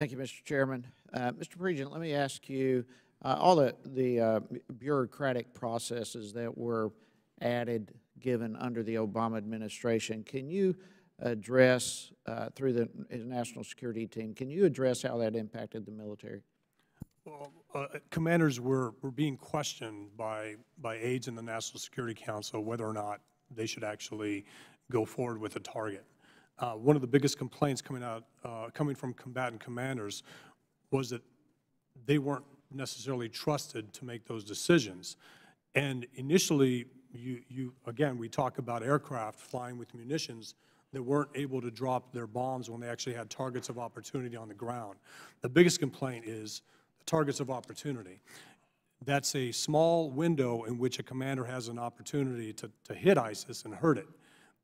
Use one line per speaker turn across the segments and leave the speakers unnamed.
Thank you, Mr. Chairman. Mr. Regent, let me ask you, all the bureaucratic processes that were added, given under the Obama administration, can you address, through the national security team, can you address how that impacted the military?
Well, commanders were being questioned by aides in the National Security Council whether or not they should actually go forward with a target. One of the biggest complaints coming from combatant commanders was that they weren't necessarily trusted to make those decisions. And initially, again, we talk about aircraft flying with munitions that weren't able to drop their bombs when they actually had targets of opportunity on the ground. The biggest complaint is the targets of opportunity. That's a small window in which a commander has an opportunity to hit ISIS and hurt it.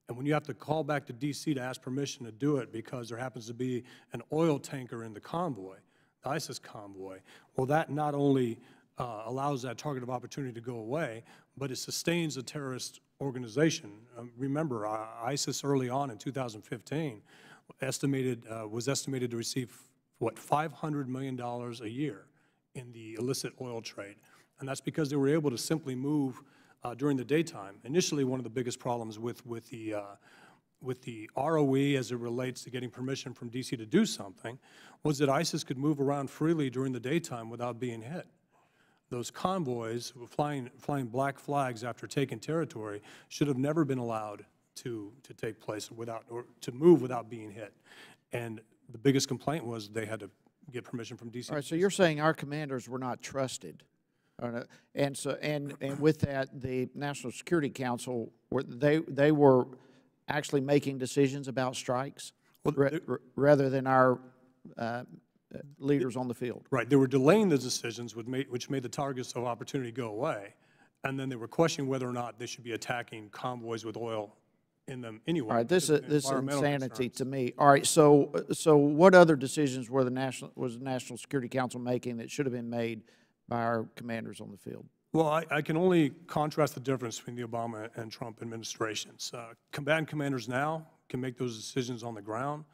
And when you have to call back to D.C. to ask permission to do it because there happens to be an oil tanker in the convoy, the ISIS convoy, well, that not only allows that target of opportunity to go away, but it sustains a terrorist organization. Remember, ISIS early on in 2015 was estimated to receive, what, $500 million a year in the illicit oil trade. And that's because they were able to simply move during the daytime. Initially, one of the biggest problems with the ROE as it relates to getting permission from D.C. to do something was that ISIS could move around freely during the daytime without being hit. Those convoys flying black flags after taking territory should have never been allowed to take place or to move without being hit. And the biggest complaint was they had to get permission from D.C.
All right, so you're saying our commanders were not trusted. And with that, the National Security Council, they were actually making decisions about strikes rather than our leaders on the field.
Right. They were delaying the decisions, which made the targets of opportunity go away, and then they were questioning whether or not they should be attacking convoys with oil in them anyway.
All right, this is insanity to me. All right, so what other decisions was the National Security Council making that should have been made by our commanders on the field?
Well, I can only contrast the difference between the Obama and Trump administrations. Combatant commanders now can make those decisions on the ground.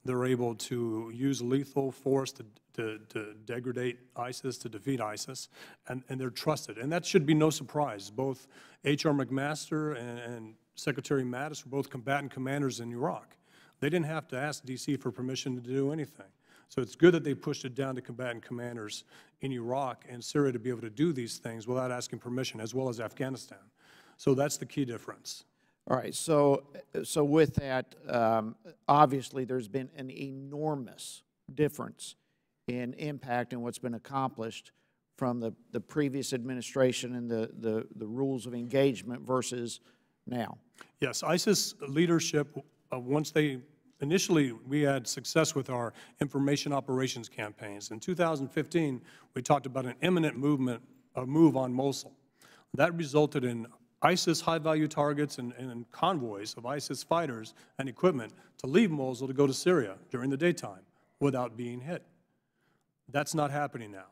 They're able to use lethal force to degrade ISIS, to defeat ISIS, and they're trusted. And that should be no surprise. Both H.R. McMaster and Secretary Mattis were both combatant commanders in Iraq. They didn't have to ask D.C. for permission to do anything. So it's good that they pushed it down to combatant commanders in Iraq and Syria to be able to do these things without asking permission, as well as Afghanistan. So that's the key difference.
All right, so with that, obviously there's been an enormous difference in impact and what's been accomplished from the previous administration and the rules of engagement versus now.
Yes, ISIS leadership, initially we had success with our information operations campaigns. In 2015, we talked about an imminent move on Mosul. That resulted in ISIS high-value targets and convoys of ISIS fighters and equipment to leave Mosul to go to Syria during the daytime without being hit. That's not happening now.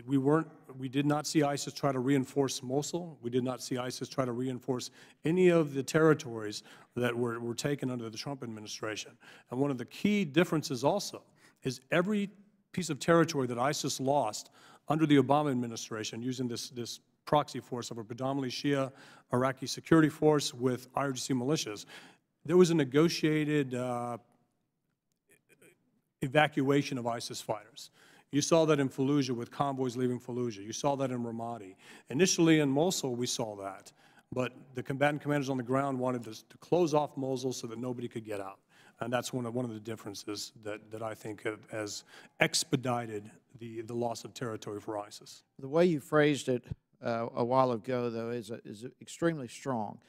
We did not see ISIS try to reinforce Mosul. We did not see ISIS try to reinforce any of the territories that were taken under the Trump administration. And one of the key differences also is every piece of territory that ISIS lost under the Obama administration using this proxy force of a predominantly Shia Iraqi security force with IRGC militias, there was a negotiated evacuation of ISIS fighters. You saw that in Fallujah with convoys leaving Fallujah. You saw that in Ramadi. Initially in Mosul, we saw that. But the combatant commanders on the ground wanted to close off Mosul so that nobody could get out. And that's one of the differences that I think has expedited the loss of territory for ISIS.
The way you phrased it a while ago, though, is extremely strong,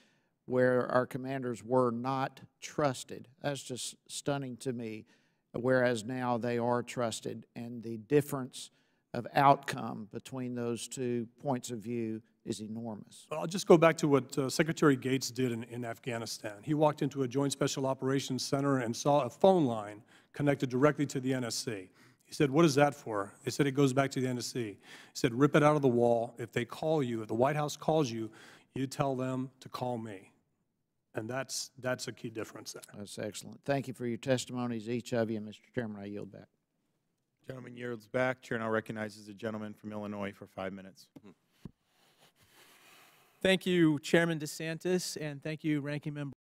where our commanders were not trusted. That's just stunning to me. Whereas now they are trusted, and the difference of outcome between those two points of view is enormous.
I'll just go back to what Secretary Gates did in Afghanistan. He walked into a Joint Special Operations Center and saw a phone line connected directly to the NSC. He said, "What is that for?" They said, "It goes back to the NSC." He said, "Rip it out of the wall. If they call you, if the White House calls you, you tell them to call me." And that's a key difference there.
That's excellent. Thank you for your testimonies, each of you. Mr. Chairman, I yield back.
Gentleman yields back. Chair now recognizes the gentleman from Illinois for 5 minutes.
Thank you, Chairman DeSantis, and thank you, Ranking Member